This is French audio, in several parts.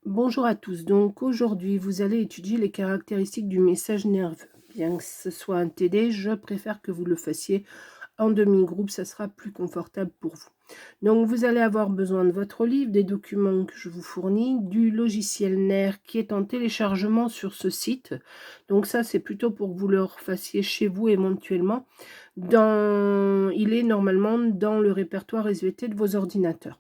Bonjour à tous, donc aujourd'hui vous allez étudier les caractéristiques du message nerveux. Bien que ce soit un TD, je préfère que vous le fassiez en demi-groupe, ça sera plus confortable pour vous. Donc vous allez avoir besoin de votre livre, des documents que je vous fournis, du logiciel NER qui est en téléchargement sur ce site. Donc ça c'est plutôt pour que vous le refassiez chez vous éventuellement. Il est normalement dans le répertoire SVT de vos ordinateurs.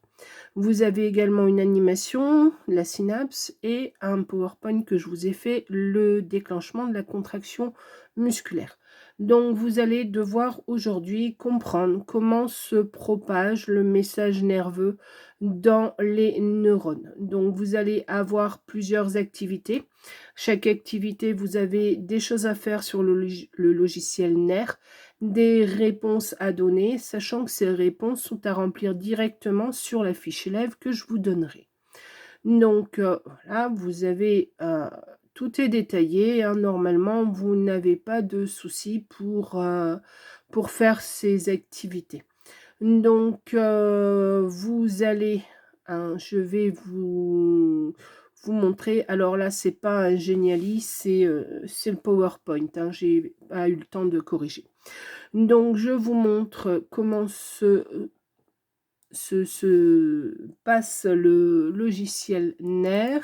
Vous avez également une animation, la synapse, et un PowerPoint que je vous ai fait, le déclenchement de la contraction musculaire. Donc vous allez devoir aujourd'hui comprendre comment se propage le message nerveux dans les neurones. Donc vous allez avoir plusieurs activités. Chaque activité, vous avez des choses à faire sur le logiciel NER, des réponses à donner, sachant que ces réponses sont à remplir directement sur la fiche élève que je vous donnerai. Donc voilà, vous avez tout est détaillé, hein, normalement vous n'avez pas de soucis pour faire ces activités. Donc vous allez, hein, je vais vous montrer. Alors là, c'est pas un Geniali, c'est le PowerPoint, hein, j'ai pas eu le temps de corriger. Donc je vous montre comment se passe le logiciel NER,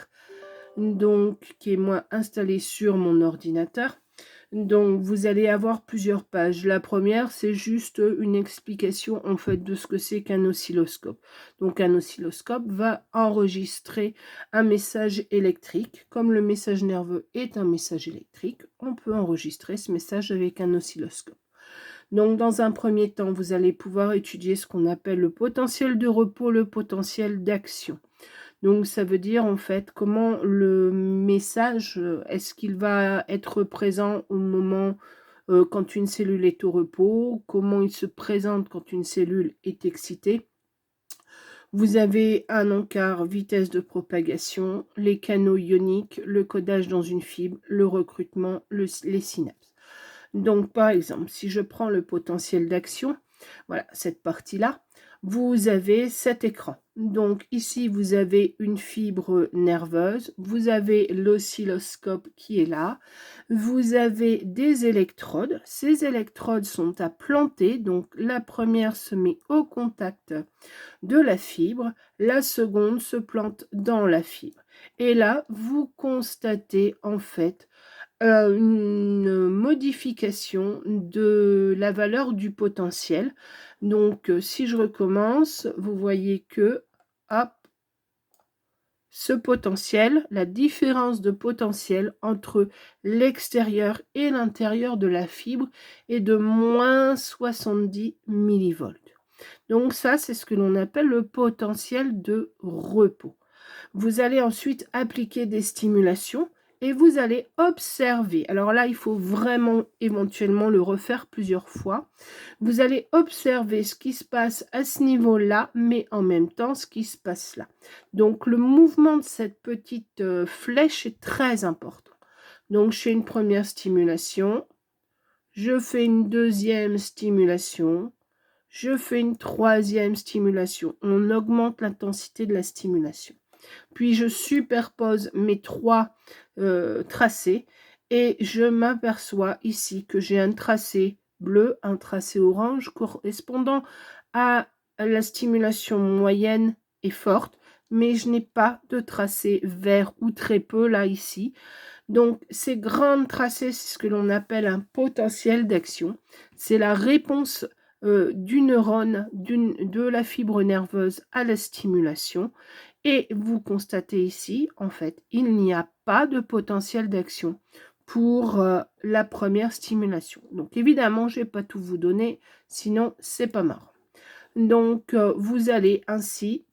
donc qui est moi installé sur mon ordinateur. Donc vous allez avoir plusieurs pages. La première, c'est juste une explication en fait de ce que c'est qu'un oscilloscope. Donc un oscilloscope va enregistrer un message électrique. Comme le message nerveux est un message électrique, on peut enregistrer ce message avec un oscilloscope. Donc dans un premier temps, vous allez pouvoir étudier ce qu'on appelle le potentiel de repos, le potentiel d'action. Donc ça veut dire en fait comment le message, est-ce qu'il va être présent au moment quand une cellule est au repos, comment il se présente quand une cellule est excitée. Vous avez un encart, vitesse de propagation, les canaux ioniques, le codage dans une fibre, le recrutement, les synapses. Donc par exemple, si je prends le potentiel d'action, voilà, cette partie-là, vous avez cet écran. Donc ici, vous avez une fibre nerveuse, vous avez l'oscilloscope qui est là, vous avez des électrodes. Ces électrodes sont à planter, donc la première se met au contact de la fibre, la seconde se plante dans la fibre. Et là, vous constatez en fait une modification de la valeur du potentiel. Donc, si je recommence, vous voyez que, hop, ce potentiel, la différence de potentiel entre l'extérieur et l'intérieur de la fibre est de moins 70 millivolts. Donc ça, c'est ce que l'on appelle le potentiel de repos. Vous allez ensuite appliquer des stimulations et vous allez observer. Alors là, il faut vraiment éventuellement le refaire plusieurs fois. Vous allez observer ce qui se passe à ce niveau-là, mais en même temps ce qui se passe là. Donc le mouvement de cette petite flèche est très important. Donc je fais une première stimulation, je fais une deuxième stimulation, je fais une troisième stimulation. On augmente l'intensité de la stimulation. Puis je superpose mes trois tracés et je m'aperçois ici que j'ai un tracé bleu, un tracé orange correspondant à la stimulation moyenne et forte, mais je n'ai pas de tracé vert ou très peu là ici. Donc ces grandes tracés, c'est ce que l'on appelle un potentiel d'action. C'est la réponse du neurone, de la fibre nerveuse à la stimulation. Et vous constatez ici, en fait, il n'y a pas de potentiel d'action pour la première stimulation. Donc évidemment, je ne vais pas tout vous donner, sinon c'est pas marrant. Donc vous allez ainsi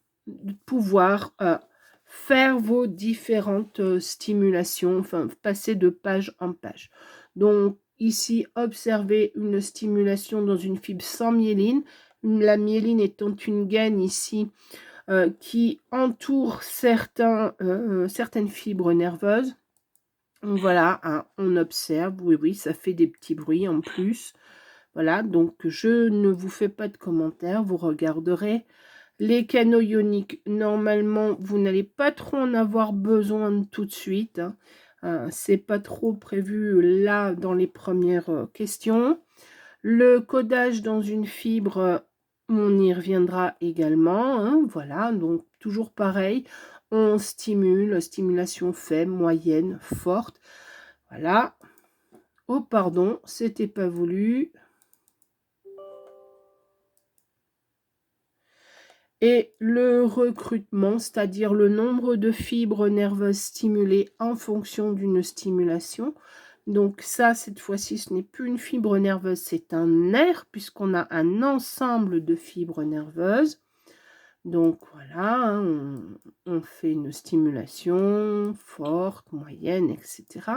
pouvoir faire vos différentes stimulations, enfin passer de page en page. Donc ici, observez une stimulation dans une fibre sans myéline. La myéline étant une gaine ici qui entoure certaines fibres nerveuses. Voilà, hein, on observe, oui, ça fait des petits bruits en plus. Voilà, donc je ne vous fais pas de commentaires, vous regarderez Les canaux ioniques, normalement, vous n'allez pas trop en avoir besoin tout de suite. C'est pas trop prévu là dans les premières questions. Le codage dans une fibre, on y reviendra également. Voilà, donc toujours pareil. On stimule, stimulation faible, moyenne, forte. Voilà. Oh, pardon, c'était pas voulu. Et le recrutement, c'est-à-dire le nombre de fibres nerveuses stimulées en fonction d'une stimulation. Donc ça, cette fois-ci, ce n'est plus une fibre nerveuse, c'est un nerf, puisqu'on a un ensemble de fibres nerveuses. Donc voilà, on fait une stimulation forte, moyenne, etc.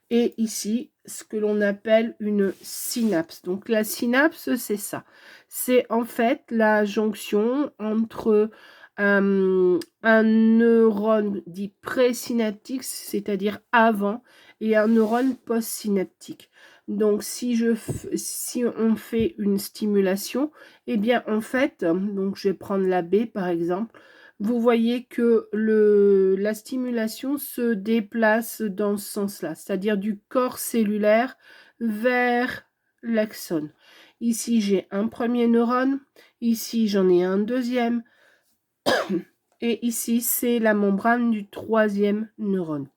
Et ici, ce que l'on appelle une synapse. Donc la synapse, c'est ça. C'est en fait la jonction entre un neurone dit présynaptique, c'est-à-dire avant, et un neurone postsynaptique. Donc si on fait une stimulation, eh bien en fait, donc je vais prendre la B par exemple, vous voyez que la stimulation se déplace dans ce sens-là, c'est-à-dire du corps cellulaire vers l'axone. Ici, j'ai un premier neurone, ici, j'en ai un deuxième, et ici, c'est la membrane du troisième neurone.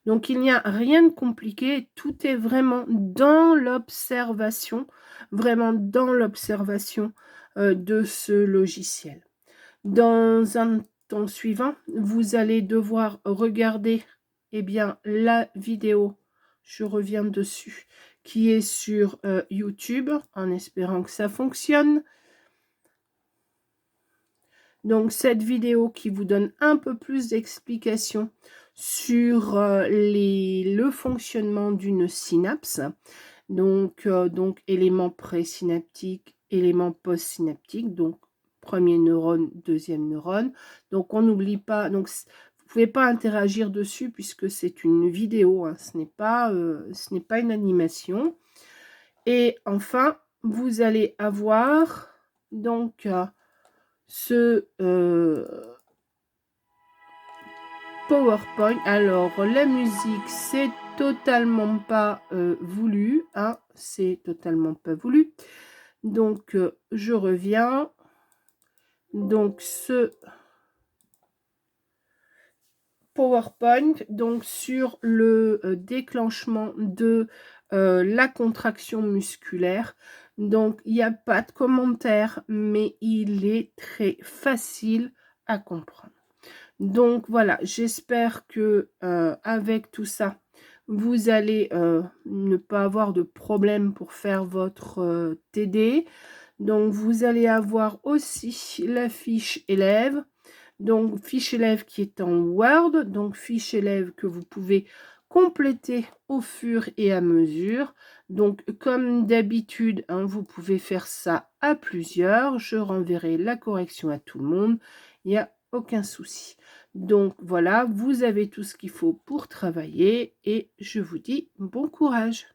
Donc, il n'y a rien de compliqué, tout est vraiment dans l'observation, de ce logiciel. Dans un temps suivant, vous allez devoir regarder la vidéo, je reviens dessus, qui est sur YouTube, en espérant que ça fonctionne. Donc cette vidéo qui vous donne un peu plus d'explications sur le fonctionnement d'une synapse. Donc éléments présynaptiques, éléments postsynaptiques, donc premier neurone, deuxième neurone. Donc on n'oublie pas, donc vous ne pouvez pas interagir dessus puisque c'est une vidéo, ce n'est pas une animation. Et enfin, vous allez avoir donc ce PowerPoint. Alors la musique, c'est totalement pas voulu, c'est totalement pas voulu. Donc je reviens. Donc ce PowerPoint, donc sur le déclenchement de la contraction musculaire. Donc il n'y a pas de commentaire, mais il est très facile à comprendre. Donc voilà, j'espère que avec tout ça, vous allez ne pas avoir de problème pour faire votre TD. Donc vous allez avoir aussi la fiche élève. Donc fiche élève qui est en Word, donc fiche élève que vous pouvez compléter au fur et à mesure. Donc comme d'habitude, vous pouvez faire ça à plusieurs. Je renverrai la correction à tout le monde. Il n'y a aucun souci. Donc voilà, vous avez tout ce qu'il faut pour travailler et je vous dis bon courage.